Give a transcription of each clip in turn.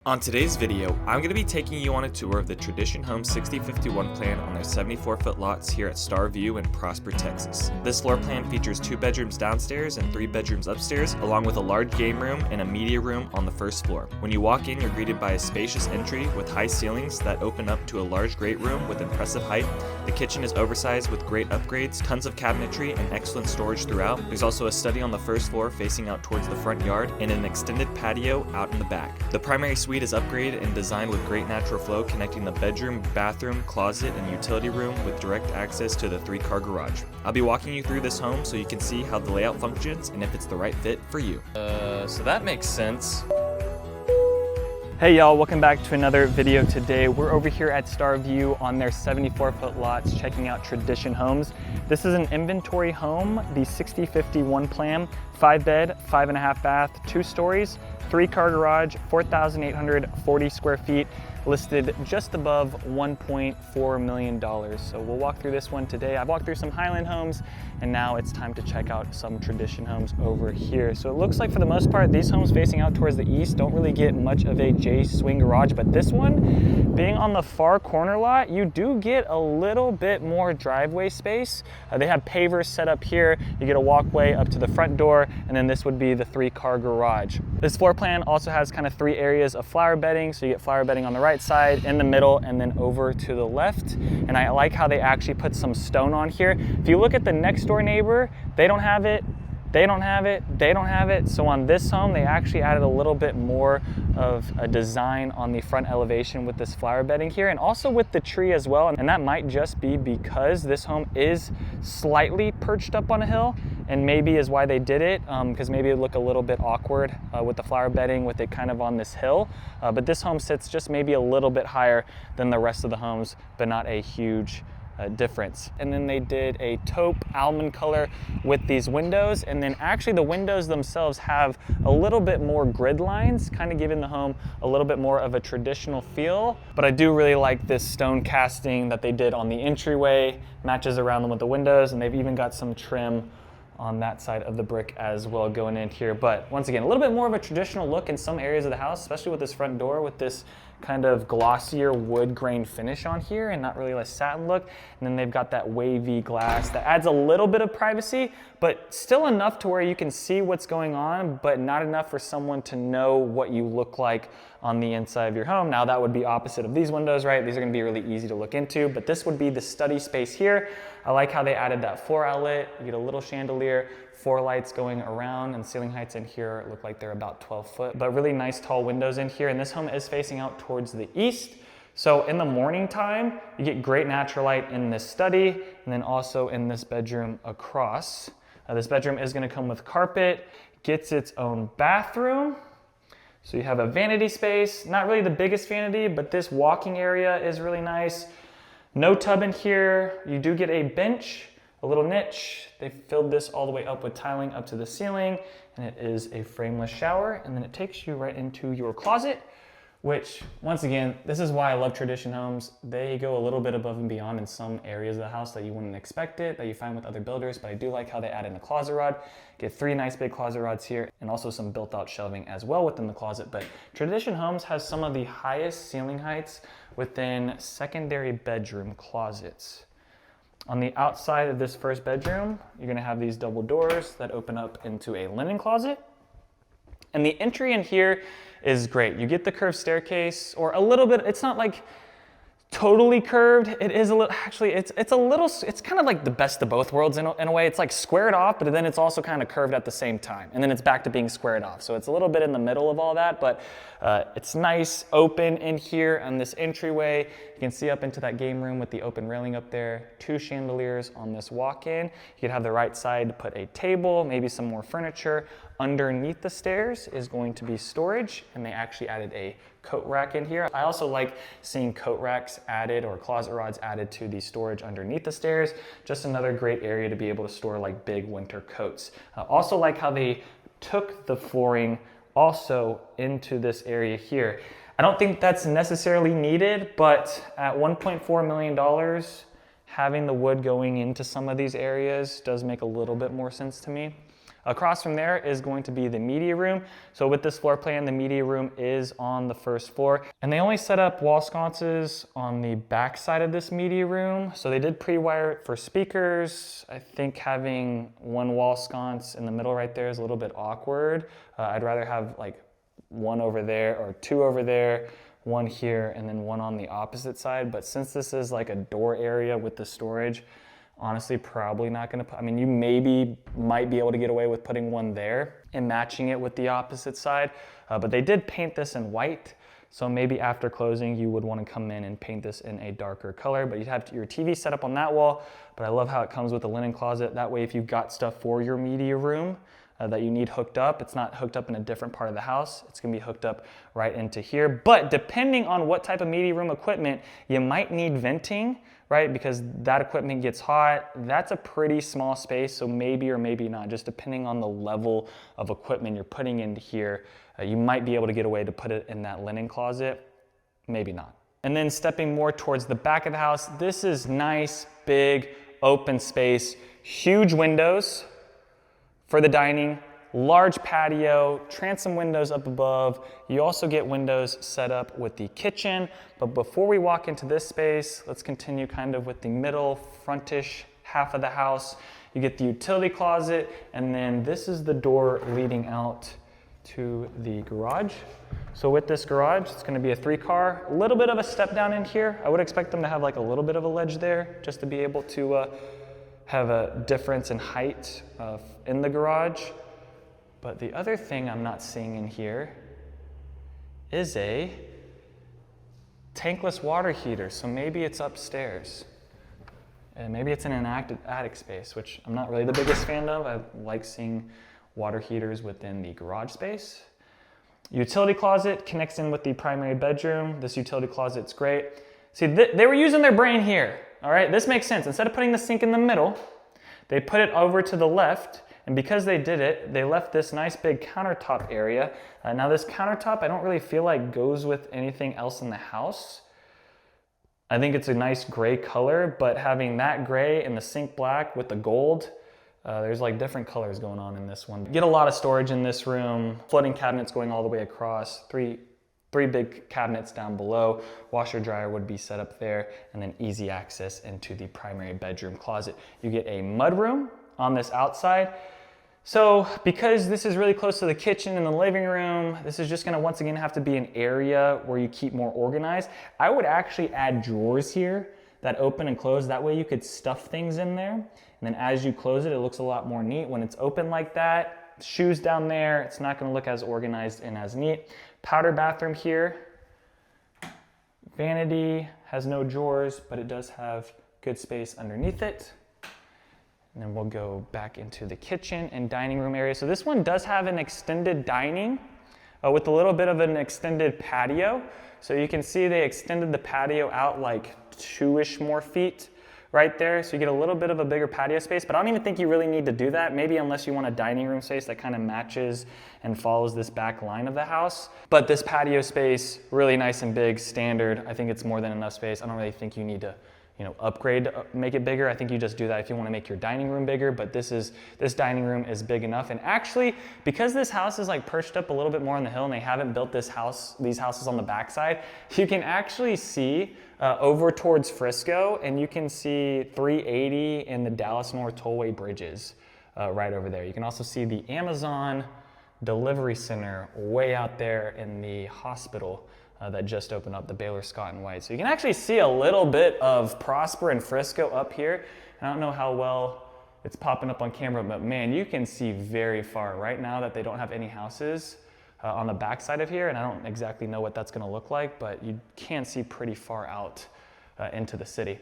On today's video, I'm going to be taking you on a tour of the Tradition Homes 6051 plan on their 74-foot lots here at Starview in Prosper, Texas. This floor plan features 2 bedrooms downstairs and 3 bedrooms upstairs, along with a large game room and a media room on the first floor. When you walk in, you're greeted by a spacious entry with high ceilings that open up to a large great room with impressive height. The kitchen is oversized with great upgrades, tons of cabinetry, and excellent storage throughout. There's also a study on the first floor facing out towards the front yard and an extended patio out in the back. The primary suite is upgraded and designed with great natural flow, connecting the bedroom, bathroom, closet, and utility room with direct access to the 3-car garage. I'll be walking you through this home so you can see how the layout functions and if it's the right fit for you. So that makes sense. Hey y'all, welcome back to another video today. We're over here at Starview on their 74-foot lots checking out Tradition Homes. This is an inventory home, the 6051 plan, 5-bed, 5.5 bath, 2 stories, 3-car garage, 4,840 square feet, listed just above $1.4 million. So we'll walk through this one today. I've walked through some Highland homes and now it's time to check out some Tradition homes over here. So it looks like for the most part, these homes facing out towards the east don't really get much of a J-swing garage, but this one, being on the far corner lot, you do get a little bit more driveway space. They have pavers set up here. You get a walkway up to the front door, and then this would be the 3-car garage. This floor plan also has kind of 3 areas of flower bedding. So you get flower bedding on the right side, in the middle, and then over to the left. And I like how they actually put some stone on here. If you look at the next door neighbor, they don't have it. They don't have it, they don't have it. So on this home, they actually added a little bit more of a design on the front elevation with this flower bedding here, and also with the tree as well. And that might just be because this home is slightly perched up on a hill, and maybe is why they did it, because maybe it look a little bit awkward with the flower bedding with it kind of on this hill. But this home sits just maybe a little bit higher than the rest of the homes, but not a huge difference. And then they did a taupe almond color with these windows, and then actually the windows themselves have a little bit more grid lines, kind of giving the home a little bit more of a traditional feel. But I do really like this stone casting that they did on the entryway, matches around them with the windows, and they've even got some trim on that side of the brick as well going in here. But once again, a little bit more of a traditional look in some areas of the house, especially with this front door with this kind of glossier wood grain finish on here and not really like satin look. And then they've got that wavy glass that adds a little bit of privacy, but still enough to where you can see what's going on, but not enough for someone to know what you look like on the inside of your home. Now that would be opposite of these windows, right? These are gonna be really easy to look into, but this would be the study space here. I like how they added that floor outlet. You get a little chandelier, 4 lights going around, and ceiling heights in here look like they're about 12 foot, but really nice tall windows in here. And this home is facing out towards the east. So in the morning time, you get great natural light in this study, and then also in this bedroom across. This bedroom is gonna come with carpet, gets its own bathroom. So you have a vanity space, not really the biggest vanity, but this walking area is really nice. No tub in here. You do get a bench, a little niche. They filled this all the way up with tiling up to the ceiling, and it is a frameless shower. And then it takes you right into your closet, which once again, this is why I love Tradition Homes. They go a little bit above and beyond in some areas of the house that you wouldn't expect it, that you find with other builders, but I do like how they add in a closet rod. Get 3 nice big closet rods here, and also some built out shelving as well within the closet. But Tradition Homes has some of the highest ceiling heights within secondary bedroom closets. On the outside of this first bedroom, you're gonna have these double doors that open up into a linen closet. And the entry in here is great. You get the curved staircase, or a little bit, it's not like totally curved. It is a little, actually, it's kind of like the best of both worlds in a way. It's like squared off, but then it's also kind of curved at the same time. And then it's back to being squared off. So it's a little bit in the middle of all that, but it's nice, open in here on this entryway. You can see up into that game room with the open railing up there, 2 chandeliers on this walk-in. You could have the right side to put a table, maybe some more furniture. Underneath the stairs is going to be storage, and they actually added a coat rack in here. I also like seeing coat racks added or closet rods added to the storage underneath the stairs. Just another great area to be able to store like big winter coats. Also like how they took the flooring also into this area here. I don't think that's necessarily needed, but at $1.4 million, having the wood going into some of these areas does make a little bit more sense to me. Across from there is going to be the media room. So with this floor plan, the media room is on the first floor. And they only set up wall sconces on the back side of this media room. So they did pre-wire it for speakers. I think having one wall sconce in the middle right there is a little bit awkward. I'd rather have like one over there or two over there, one here, and then one on the opposite side. But since this is like a door area with the storage, honestly, probably not gonna put, I mean, you might be able to get away with putting one there and matching it with the opposite side, but they did paint this in white. So maybe after closing, you would wanna come in and paint this in a darker color, but you'd have your TV set up on that wall. But I love how it comes with a linen closet. That way, if you've got stuff for your media room that you need hooked up, it's not hooked up in a different part of the house. It's gonna be hooked up right into here. But depending on what type of media room equipment, you might need venting, right? Because that equipment gets hot. That's a pretty small space, so maybe or maybe not, just depending on the level of equipment you're putting into here. You might be able to get away to put it in that linen closet, maybe not. And then stepping more towards the back of the house, this is nice, big, open space, huge windows for the dining, large patio, transom windows up above. You also get windows set up with the kitchen. But before we walk into this space, let's continue kind of with the middle frontish half of the house. You get the utility closet, and then this is the door leading out to the garage. So with this garage, it's gonna be a 3-car, a little bit of a step down in here. I would expect them to have like a little bit of a ledge there just to be able to have a difference in height in the garage. But the other thing I'm not seeing in here is a tankless water heater. So maybe it's upstairs. And maybe it's in an attic space, which I'm not really the biggest fan of. I like seeing water heaters within the garage space. Utility closet connects in with the primary bedroom. This utility closet's great. See, they were using their brain here. All right, this makes sense. Instead of putting the sink in the middle, they put it over to the left, and because they did it, they left this nice big countertop area. Now this countertop, I don't really feel like goes with anything else in the house. I think it's a nice gray color, but having that gray and the sink black with the gold, there's like different colors going on in this one. Get a lot of storage in this room, floating cabinets going all the way across, three big cabinets down below. Washer dryer would be set up there, and then easy access into the primary bedroom closet. You get a mudroom on this outside. So because this is really close to the kitchen and the living room, this is just gonna once again have to be an area where you keep more organized. I would actually add drawers here that open and close. That way you could stuff things in there. And then as you close it, it looks a lot more neat. When it's open like that, shoes down there, it's not gonna look as organized and as neat. Powder bathroom here. Vanity has no drawers, but it does have good space underneath it. And then we'll go back into the kitchen and dining room area. So this one does have an extended dining with a little bit of an extended patio. So you can see they extended the patio out like 2-ish more feet right there. So you get a little bit of a bigger patio space, but I don't even think you really need to do that. Maybe unless you want a dining room space that kind of matches and follows this back line of the house. But this patio space, really nice and big, standard. I think it's more than enough space. I don't really think you need to upgrade, make it bigger. I think you just do that if you want to make your dining room bigger, but this dining room is big enough. And actually, because this house is like perched up a little bit more on the hill and they haven't built these houses on the backside, you can actually see over towards Frisco, and you can see 380 and the Dallas North Tollway bridges right over there. You can also see the Amazon delivery center way out there in the hospital that just opened up, the Baylor Scott and White. So you can actually see a little bit of Prosper and Frisco up here. And I don't know how well it's popping up on camera, but man, you can see very far right now that they don't have any houses on the backside of here. And I don't exactly know what that's gonna look like, but you can see pretty far out into the city.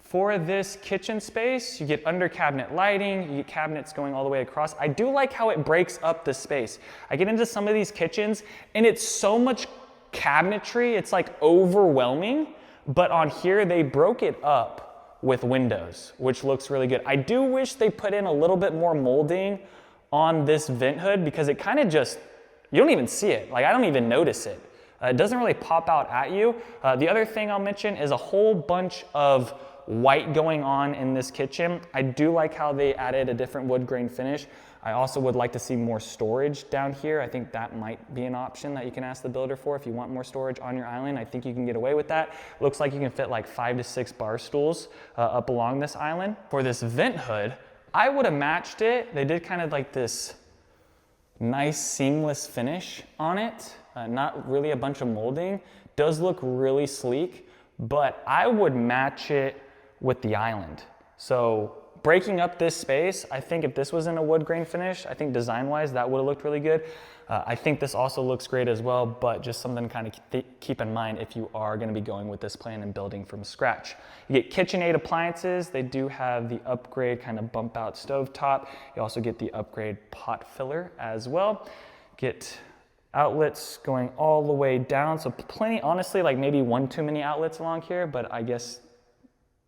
For this kitchen space, you get under cabinet lighting, you get cabinets going all the way across. I do like how it breaks up the space. I get into some of these kitchens and it's so much cabinetry, it's like overwhelming, but on here they broke it up with windows, which looks really good. I do wish they put in a little bit more molding on this vent hood because it kind of just, you don't even see it. Like I don't even notice it. It doesn't really pop out at you. The other thing I'll mention is a whole bunch of white going on in this kitchen. I do like how they added a different wood grain finish. I also would like to see more storage down here. I think that might be an option that you can ask the builder for if you want more storage on your island. I think you can get away with that. Looks like you can fit like 5 to 6 bar stools up along this island. For this vent hood, I would have matched it. They did kind of like this nice seamless finish on it. Not really a bunch of molding. Does look really sleek, but I would match it with the island. So breaking up this space, I think if this was in a wood grain finish, I think design-wise that would have looked really good. I think this also looks great as well, but just something to kind of keep in mind if you are going to be going with this plan and building from scratch. You get KitchenAid appliances. They do have the upgrade kind of bump out stovetop. You also get the upgrade pot filler as well. Get outlets going all the way down. So plenty, honestly, like maybe one too many outlets along here, but I guess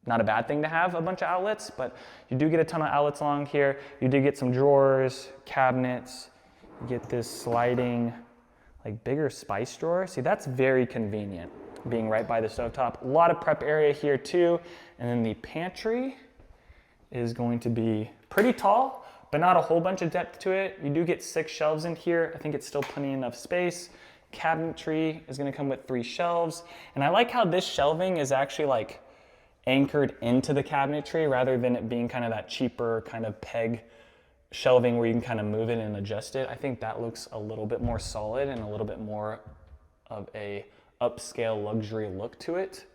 not a bad thing to have a bunch of outlets, but you do get a ton of outlets along here. You do get some drawers, cabinets. You get this sliding, like bigger spice drawer. See, that's very convenient, being right by the stovetop. A lot of prep area here too. And then the pantry is going to be pretty tall, but not a whole bunch of depth to it. You do get 6 shelves in here. I think it's still plenty enough space. Cabinetry is gonna come with 3 shelves. And I like how this shelving is actually like anchored into the cabinetry rather than it being kind of that cheaper kind of peg shelving where you can kind of move it and adjust it. I think that looks a little bit more solid and a little bit more of a upscale luxury look to it.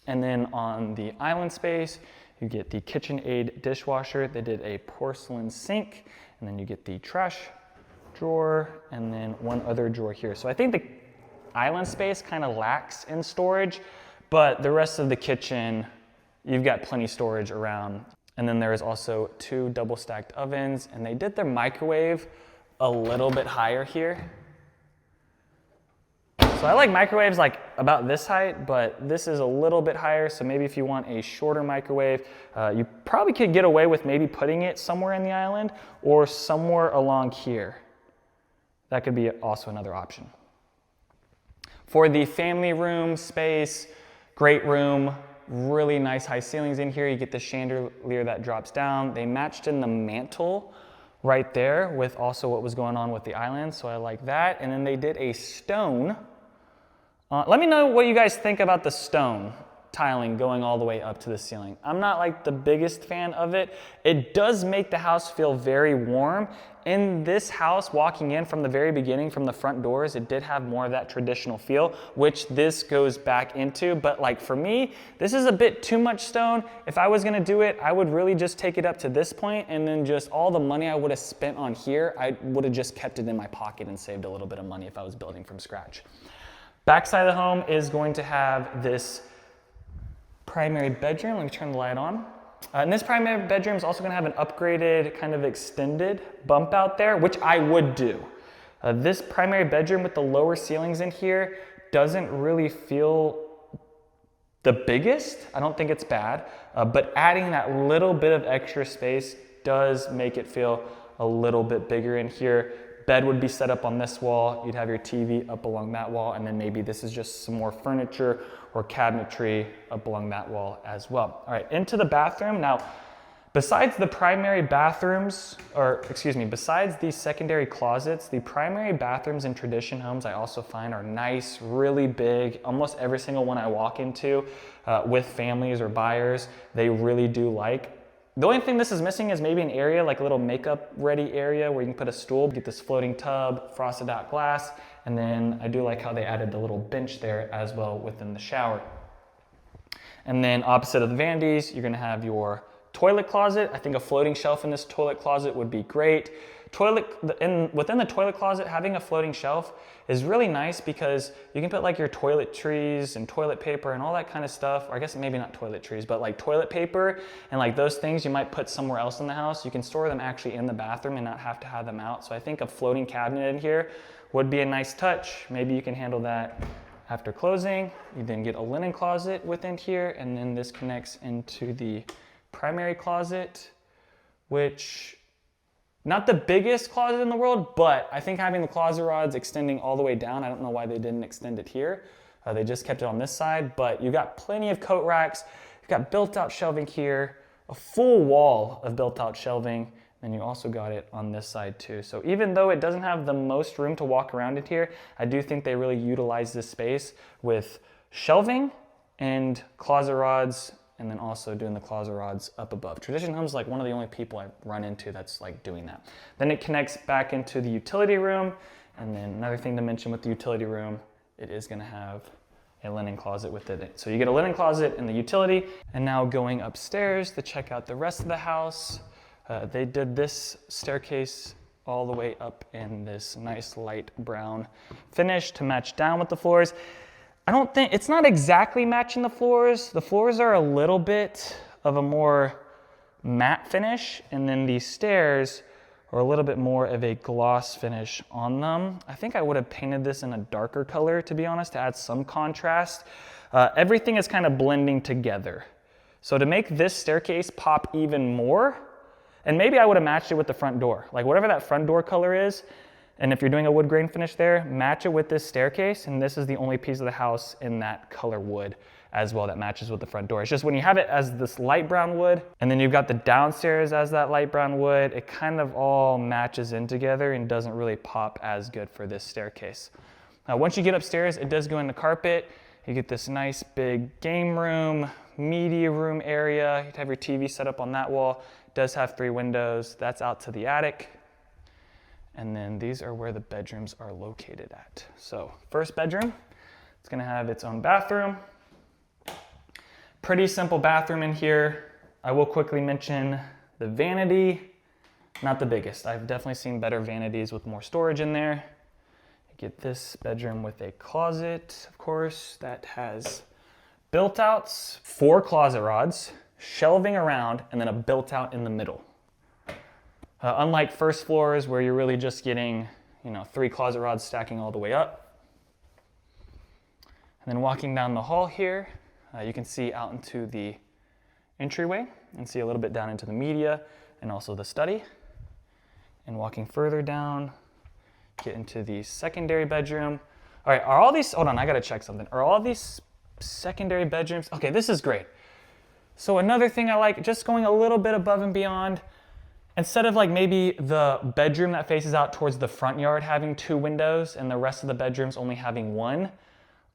And then on the island space, you get the KitchenAid dishwasher. They did a porcelain sink, and then you get the trash drawer, and then one other drawer here. So I think the island space kind of lacks in storage, but the rest of the kitchen, you've got plenty storage around. And then there is also 2 double stacked ovens, and they did their microwave a little bit higher here. So I like microwaves like about this height, but this is a little bit higher. So maybe if you want a shorter microwave, you probably could get away with maybe putting it somewhere in the island or somewhere along here. That could be also another option. For the family room space, great room, really nice high ceilings in here. You get the chandelier that drops down. They matched in the mantle right there with also what was going on with the island, so I like that. And then they did a stone. Let me know what you guys think about the stone tiling going all the way up to the ceiling. I'm not like the biggest fan of it. It does make the house feel very warm. In this house, walking in from the very beginning, from the front doors, it did have more of that traditional feel, which this goes back into. But like for me, this is a bit too much stone. If I was gonna do it, I would really just take it up to this point, and then just all the money I would have spent on here, I would have just kept it in my pocket and saved a little bit of money if I was building from scratch. Backside of the home is going to have this primary bedroom. Let me turn the light on. And this primary bedroom is also going to have an upgraded kind of extended bump out there, which I would do. This primary bedroom with the lower ceilings in here doesn't really feel the biggest. I don't think it's bad, but adding that little bit of extra space does make it feel a little bit bigger in here. Bed would be set up on this wall. You'd have your TV up along that wall, and then maybe this is just some more furniture or cabinetry up along that wall as well. All right, into the bathroom. Now, besides the primary bathrooms, or excuse me, besides these secondary closets, the primary bathrooms in tradition homes I also find are nice, really big. Almost every single one I walk into with families or buyers, they really do like. The only thing this is missing is maybe an area, like a little makeup ready area where you can put a stool, get this floating tub, frosted out glass, and then I do like how they added the little bench there as well within the shower. And then opposite of the vanities, you're gonna have your toilet closet. I think a floating shelf in this toilet closet would be great. Within the toilet closet, having a floating shelf is really nice because you can put like your toiletries and toilet paper and all that kind of stuff, or I guess maybe not toiletries, but like toilet paper and like those things you might put somewhere else in the house. You can store them actually in the bathroom and not have to have them out. So I think a floating cabinet in here would be a nice touch. Maybe you can handle that after closing. You then get a linen closet within here, and then this connects into the primary closet, which not the biggest closet in the world, but I think having the closet rods extending all the way down, I don't know why they didn't extend it here, They just kept it on this side, but you got plenty of coat racks. You've got built-out shelving here, a full wall of built-out shelving, and you also got it on this side too. So even though it doesn't have the most room to walk around it here, I do think they really utilize this space with shelving and closet rods, and then also doing the closet rods up above. Tradition Homes is like one of the only people I run into that's like doing that. Then it connects back into the utility room, and then another thing to mention with the utility room, it is gonna have a linen closet within it. So you get a linen closet in the utility, and now going upstairs to check out the rest of the house, they did this staircase all the way up in this nice light brown finish to match down with the floors. I don't think, it's not exactly matching the floors. The floors are a little bit of a more matte finish, and then these stairs are a little bit more of a gloss finish on them. I think I would have painted this in a darker color, to be honest, to add some contrast. Everything is kind of blending together. So to make this staircase pop even more, and maybe I would have matched it with the front door. Like whatever that front door color is, and if you're doing a wood grain finish there, match it with this staircase, and this is the only piece of the house in that color wood as well that matches with the front door. It's just when you have it as this light brown wood, and then you've got the downstairs as that light brown wood, it kind of all matches in together and doesn't really pop as good for this staircase. Now, once you get upstairs, it does go into carpet. You get this nice big game room, media room area. You have your TV set up on that wall. It does have 3 windows. That's out to the attic. And then these are where the bedrooms are located at. So first bedroom, it's gonna have its own bathroom. Pretty simple bathroom in here. I will quickly mention the vanity, not the biggest. I've definitely seen better vanities with more storage in there. You get this bedroom with a closet, of course, that has built outs, 4 closet rods, shelving around, and then a built out in the middle. Unlike first floors where you're really just getting, 3 closet rods stacking all the way up. And then walking down the hall here, you can see out into the entryway and see a little bit down into the media and also the study. And walking further down, get into the secondary bedroom. All right, are all these, hold on, I gotta check something. Are all these secondary bedrooms? Okay, this is great. So another thing I like, just going a little bit above and beyond, instead of like maybe the bedroom that faces out towards the front yard having 2 windows and the rest of the bedrooms only having 1,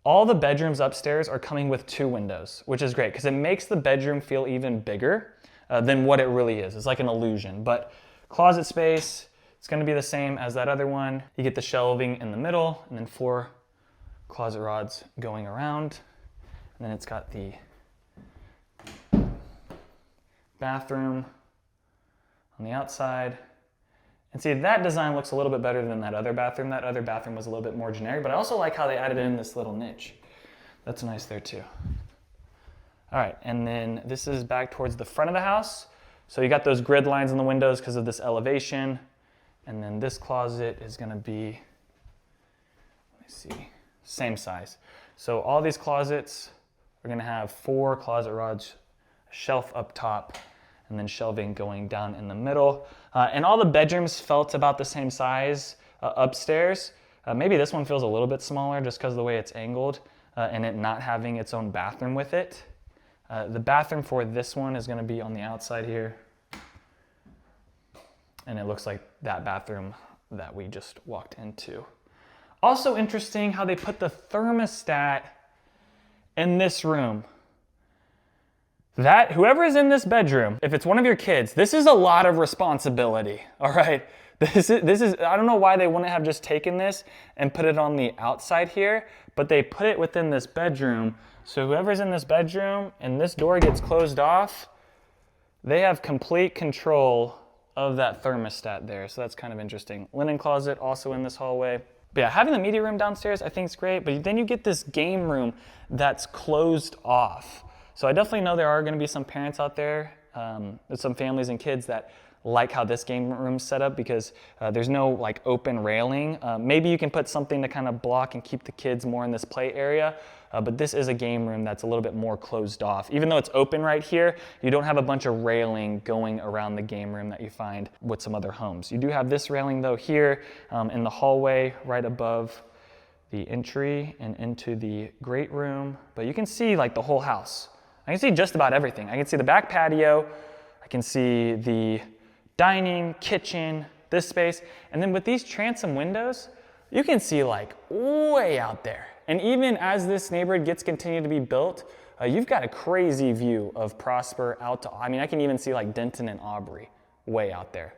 all the bedrooms upstairs are coming with 2 windows, which is great because it makes the bedroom feel even bigger than what it really is. It's like an illusion, but closet space, it's gonna be the same as that other one. You get the shelving in the middle and then 4 closet rods going around. And then it's got the bathroom on the outside. And see, that design looks a little bit better than that other bathroom. That other bathroom was a little bit more generic, but I also like how they added in this little niche. That's nice there too. All right, and then this is back towards the front of the house. So you got those grid lines in the windows because of this elevation. And then this closet is gonna be, let me see, same size. So all these closets are gonna have 4 closet rods, a shelf up top, and then shelving going down in the middle. And all the bedrooms felt about the same size upstairs. Maybe this one feels a little bit smaller just because of the way it's angled and it not having its own bathroom with it. The bathroom for this one is gonna be on the outside here. And it looks like that bathroom that we just walked into. Also interesting how they put the thermostat in this room. That, whoever is in this bedroom, if it's one of your kids, this is a lot of responsibility, all right? This is, I don't know why they wouldn't have just taken this and put it on the outside here, but they put it within this bedroom. So whoever's in this bedroom and this door gets closed off, they have complete control of that thermostat there. So that's kind of interesting. Linen closet also in this hallway. But yeah, having the media room downstairs I think is great, but then you get this game room that's closed off. So I definitely know there are gonna be some parents out there, some families and kids that like how this game room's set up because there's no like open railing. Maybe you can put something to kind of block and keep the kids more in this play area, but this is a game room that's a little bit more closed off. Even though it's open right here, you don't have a bunch of railing going around the game room that you find with some other homes. You do have this railing though here in the hallway right above the entry and into the great room, but you can see like the whole house. I can see just about everything. I can see the back patio, I can see the dining, kitchen, this space, and then with these transom windows, you can see like way out there. And even as this neighborhood gets continued to be built, you've got a crazy view of Prosper out to, I mean, I can even see like Denton and Aubrey way out there.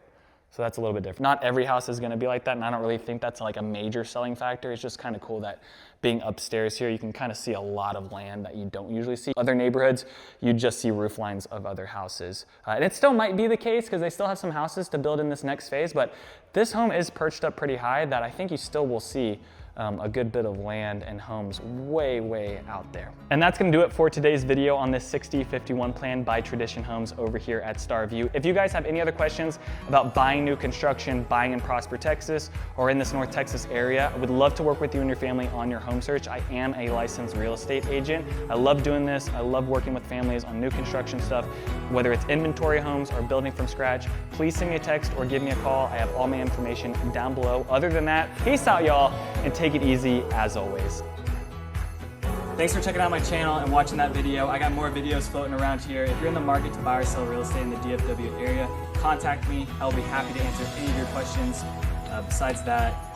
So that's a little bit different. Not every house is gonna be like that, and I don't really think that's like a major selling factor. It's just kind of cool that being upstairs here, you can kind of see a lot of land that you don't usually see. Other neighborhoods, you just see roof lines of other houses. And it still might be the case because they still have some houses to build in this next phase, but this home is perched up pretty high that I think you still will see a good bit of land and homes way out there. And that's gonna do it for today's video on this 6051 plan by Tradition Homes over here at Starview. If you guys have any other questions about buying new construction, buying in Prosper, Texas, or in this North Texas area, I would love to work with you and your family on your home search. I am a licensed real estate agent. I love doing this. I love working with families on new construction stuff, whether it's inventory homes or building from scratch. Please send me a text or give me a call. I have all my information down below. Other than that, peace out, y'all, and take it easy as always. Thanks for checking out my channel and watching that video. I got more videos floating around here. If you're in the market to buy or sell real estate in the DFW area, contact me. I'll be happy to answer any of your questions. Besides that,